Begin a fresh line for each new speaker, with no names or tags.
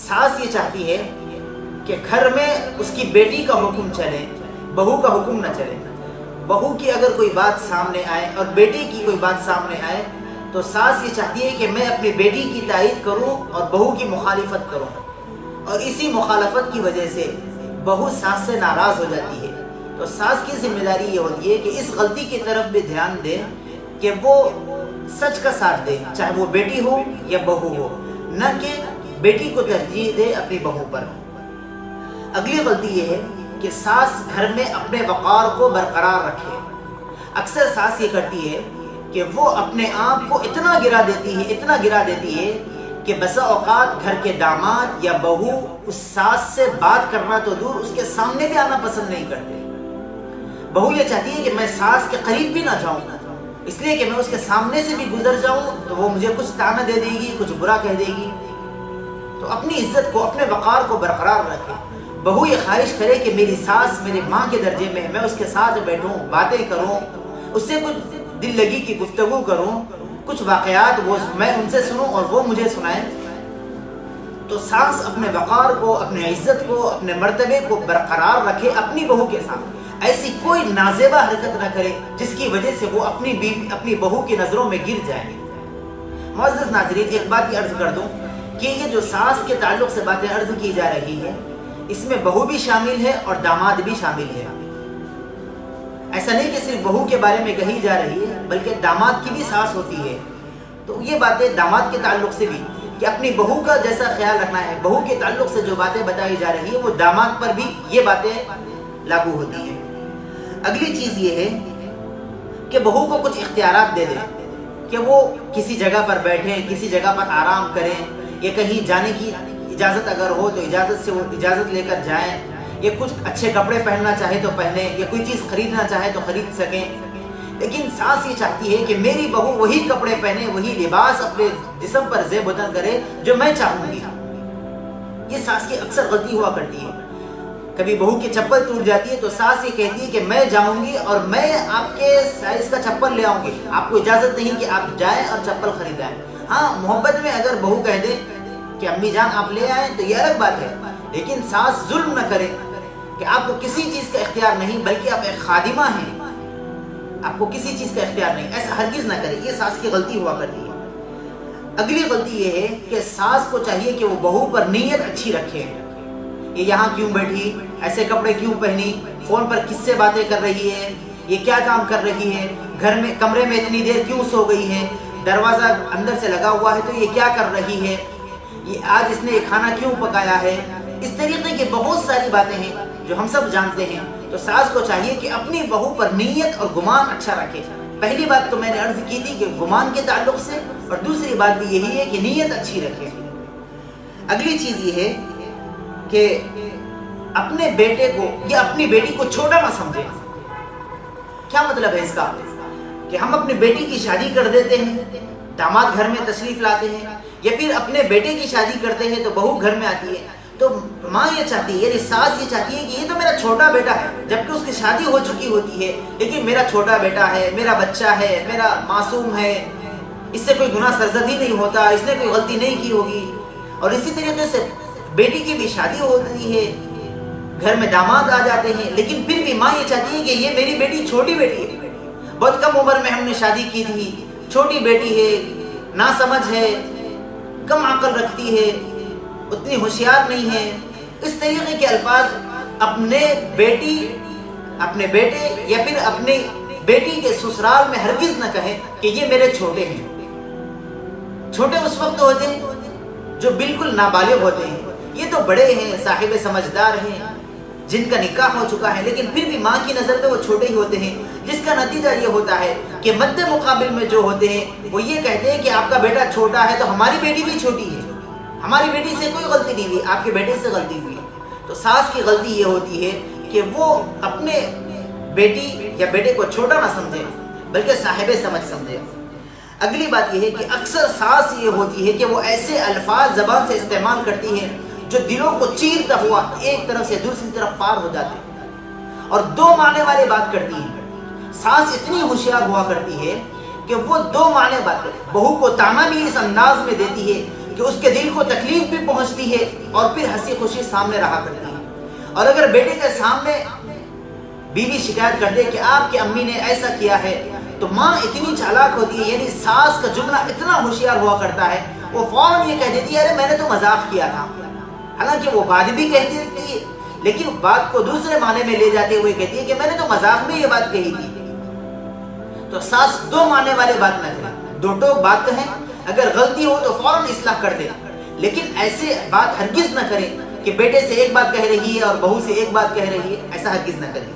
सास ये चाहती है कि घर में उसकी बेटी का हुक्म चले, बहू का हुक्म न चले। बहू की अगर कोई बात सामने आए और बेटी की कोई बात सामने आए तो सास ये चाहती है कि मैं अपनी बेटी की तायीद करूं और बहू की मुखालिफत करूं, और इसी मुखालफत की वजह से बहू सास से नाराज़ हो जाती है। तो सास की जिम्मेदारी ये होती है कि इस गलती की तरफ भी ध्यान दे कि वो सच का साथ दे, चाहे वो बेटी हो या बहू हो, न कि बेटी को तरजीह दे अपनी बहू पर। अगली गलती ये है कि सास घर में अपने वक़ार को बरकरार रखे। अक्सर सास ये करती है कि वो अपने आप को इतना गिरा देती है कि बसा औकात घर के दामाद या बहू उस सास से बात करना तो दूर, उसके सामने भी आना पसंद नहीं करते। बहू ये चाहती है कि मैं सास के करीब भी ना जाऊं, इसलिए कि मैं उसके सामने से भी गुजर जाऊं तो वो मुझे कुछ ताना दे देगी, कुछ बुरा कह देगी। तो अपनी इज्जत को, अपने वक़ार को बरकरार रखे। बहू ये ख्वाहिश करे कि मेरी सास मेरी माँ के दर्जे में है, मैं उसके साथ बैठूं, बातें करूं, उससे कुछ दिल लगी की गुफ्तगू करूं, कुछ वाक़यात वो मैं उनसे सुनूं और वो मुझे सुनाएं। तो सास अपने वक़ार को, अपने इज्जत को, अपने मर्तबे को बरकरार रखे अपनी बहू के साथ। ऐसी कोई नाज़ेबा हरकत न करे जिसकी वजह से वो अपनी बहू की नज़रों में गिर जाए। मुअज़्ज़ज़ नाज़रीन, एक बात ये अर्ज़ कर दूं कि ये जो सास के ताल्लुक़ से बातें अर्ज़ की जा रही है, इसमें बहू भी शामिल है और दामाद भी शामिल है। ऐसा नहीं कि सिर्फ बहू के बारे में कही जा रही है, बल्कि दामाद की भी सास होती है। तो ये बातें दामाद के ताल्लुक़ से भी, कि अपनी बहू का जैसा ख्याल रखना है, बहू के ताल्लुक़ से जो बातें बताई जा रही है वो दामाद पर भी ये बातें लागू होती हैं। अगली चीज़ ये है कि बहू को कुछ इख्तियारात दे दें कि वो किसी जगह पर बैठें, किसी जगह पर आराम करें, या कहीं जाने की इजाज़त अगर हो तो इजाज़त से वो इजाज़त लेकर जाएं, या कुछ अच्छे कपड़े पहनना चाहे तो पहने, या कोई चीज़ खरीदना चाहे तो खरीद सकें। लेकिन सास ये चाहती है कि मेरी बहू वही कपड़े पहने, वही लिबास अपने जिस्म पर ज़ेब-ओ-तन करे जो मैं चाहूँगी। ये सास की अक्सर गलती हुआ करती है। कभी बहू की चप्पल टूट जाती है तो सास ये कहती है कि मैं जाऊँगी और मैं आपके साइज़ का चप्पल ले आऊँगी, आपको इजाज़त नहीं कि आप जाएँ और चप्पल खरीदाएँ। हाँ, मोहब्बत में अगर बहू कह दे कि अम्मी जान आप ले आए तो ये अलग बात है, लेकिन सास जुल्म न करे कि आपको किसी चीज़ का इख्तियार नहीं, बल्कि आप एक खादिमा हैं, आपको किसी चीज़ का इख्तियार नहीं, ऐसा हरगिज़ ना करे। ये सास की गलती हुआ करती है। अगली गलती ये है कि सास को चाहिए कि वो बहू पर नीयत अच्छी रखे। ये यहाँ क्यों बैठी, ऐसे कपड़े क्यों पहनी, फ़ोन पर किससे बातें कर रही है, ये क्या काम कर रही है, घर में कमरे में इतनी देर क्यों सो गई है, दरवाज़ा अंदर से लगा हुआ है तो ये क्या कर रही है, ये आज इसने ये खाना क्यों पकाया है। इस तरीके की बहुत सारी बातें हैं जो हम सब जानते हैं। तो सास को चाहिए कि अपनी बहू पर नीयत और गुमान अच्छा रखे। पहली बात तो मैंने अर्ज़ की थी कि गुमान के ताल्लुक़ से, और दूसरी बात भी यही है कि नीयत अच्छी रखे। अगली चीज़ ये है कि अपने बेटे को या अपनी बेटी को छोटा ना समझे। क्या मतलब है इसका? कि हम अपनी बेटी की शादी कर देते हैं, दामाद घर में तशरीफ़ लाते हैं, या फिर अपने बेटे की शादी करते हैं तो बहू घर में आती है, तो माँ ये चाहती है, यानी सास ये चाहती है कि ये तो मेरा छोटा बेटा है, जबकि उसकी शादी हो चुकी होती है, लेकिन मेरा छोटा बेटा है, मेरा बच्चा है, मेरा मासूम है, इससे कोई गुनाह सरज़द नहीं होता, इसने कोई गलती नहीं की होगी। और इसी तरीके से बेटी की भी शादी होती है, घर में दामाद आ जाते हैं, लेकिन फिर भी माँ ये चाहती है कि ये मेरी बेटी छोटी बेटी है, बहुत कम उम्र में हमने शादी की थी, छोटी बेटी है, नासमझ है, कम अक्ल रखती है, उतनी होशियार नहीं है। इस तरीके के अल्फाज अपने बेटे या फिर अपने बेटी के ससुराल में हरगिज़ न कहे कि ये मेरे छोटे हैं। छोटे उस वक्त होते हैं जो बिल्कुल नाबालिग होते हैं, ये तो बड़े हैं, साहिब समझदार हैं, जिनका निकाह हो चुका है, लेकिन फिर भी माँ की नज़र में वो छोटे ही होते हैं, जिसका नतीजा ये होता है कि मद्दे मुकाबिल में जो होते हैं वो ये कहते हैं कि आपका बेटा छोटा है तो हमारी बेटी भी छोटी है, हमारी बेटी से कोई गलती नहीं हुई, आपके बेटे से गलती हुई। तो सास की गलती ये होती है कि वो अपने बेटी या बेटे को छोटा ना समझे, बल्कि साहिब समझ समझे। अगली बात यह है कि अक्सर सास ये होती है कि वो ऐसे अल्फाज ज़बान से इस्तेमाल करती है जो दिलों को चीरता हुआ एक तरफ से दूसरी तरफ पार हो जाते हैं, और दो माने वाली बात करती है। सास इतनी होशियार हुआ करती है कि वो दो माने बात करती है। बहू को ताना भी इस अंदाज में देती है کہ اس کے دل کو تکلیف بھی پہنچتی ہے اور پھر ہنسی خوشی سامنے رہا کرتی ہے۔ اور اگر بیٹے کے سامنے بیوی شکایت کر دے کہ آپ کی امی نے ایسا کیا ہے، تو ماں اتنی چالاک ہوتی ہے، یعنی ساس کا جملہ اتنا ہوشیار ہوا کرتا ہے، وہ فوراً یہ کہہ دیتی ہے ارے میں نے تو مذاق کیا تھا، حالانکہ وہ بات بھی کہتی ہے لیکن بات کو دوسرے معنی میں لے جاتے ہوئے کہتی ہے کہ میں نے تو مذاق میں یہ بات کہی تھی۔ تو ساس دو معنی والے بات نہ کرے، دو ٹوک بات کہیں، اگر غلطی ہو تو فوراً اصلاح کر دے، لیکن ایسے بات ہرگز نہ کرے کہ بیٹے سے ایک بات کہہ رہی ہے اور بہو سے ایک بات کہہ رہی ہے، ایسا ہرگز نہ کرے۔